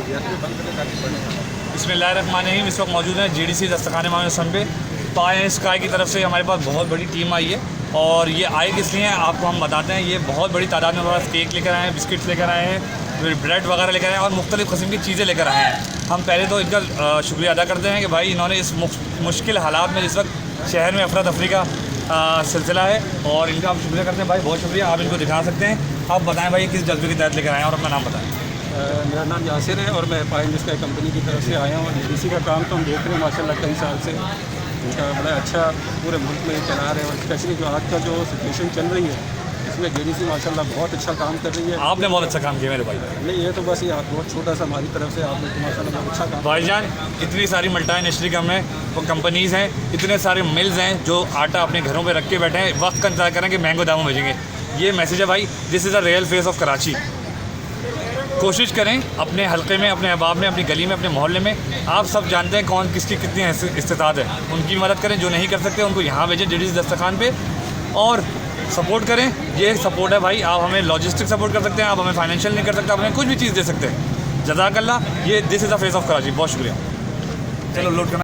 दिया तो बंद करें ताकि पढ़ने। बिस्मिल्लाहिर्रहमानिर्रहीम। इस वक्त मौजूद हैं GDC दस्तखाने मामले पे। तो आए हैं स्काई की तरफ से हमारे पास बहुत बड़ी टीम आई है और ये आए किस लिए हैं आपको हम बताते हैं। ये बहुत बड़ी तादाद में हमारे पास केक लेकर आए हैं, बिस्किट्स लेकर आए हैं, फिर ब्रेड वगैरह लेकर आए हैं और मुख्तलिफ़ किस्म की चीज़ें लेकर आए हैं। हम पहले तो इनका शुक्रिया अदा करते हैं कि भाई इन्होंने इस मुश्किल हालात में जिस वक्त शहर में अफरा तफरी का सिलसिला है और इनका हम शुक्रिया करते हैं। भाई बहुत शुक्रिया, आप इनको दिखा सकते हैं। आप बताएं भाई किस जज्बे के तहत लेकर आए हैं और अपना नाम बताएं। मेरा नाम यासिर है और मैं पाइन स्काई कंपनी की तरफ से आया हूँ। GDC का काम तो हम देख रहे हैं माशाल्लाह कई साल से, इनका बड़ा अच्छा पूरे मुल्क में चला रहे हैं और स्पेशली जो आज का जो सिचुएशन चल रही है इसमें GDC माशाल्लाह बहुत अच्छा काम कर रही है। आपने बहुत अच्छा काम किया मेरे भाई। नहीं, ये तो बस ये बहुत छोटा सा हमारी तरफ से आपने तो माशाल्लाह बहुत अच्छा काम। भाईजान इतनी सारी मल्टीनेशनल कंपनीज़ हैं, इतने सारे मिल्स हैं जो आटा अपने घरों पे रख के बैठे हैं, वक्त का इंतजार करें कि महंगे दामों में भेजेंगे। ये मैसेज है भाई, this is the real face of Karachi. कोशिश करें अपने हलके में, अपने अहबाब में, अपनी गली में, अपने मोहल्ले में, आप सब जानते हैं कौन किसकी कितनी इस्तेताद है, उनकी मदद करें। जो नहीं कर सकते उनको यहाँ भेजें GDC दस्तखान पे और सपोर्ट करें। ये सपोर्ट है भाई, आप हमें लॉजिस्टिक सपोर्ट कर सकते हैं, आप हमें फाइनेंशियल नहीं कर सकते, आप हमें कुछ भी चीज़ दे सकते हैं। जज़ाकल्लाह। ये this is the face of Karachi. बहुत शुक्रिया। चलो लोड करना।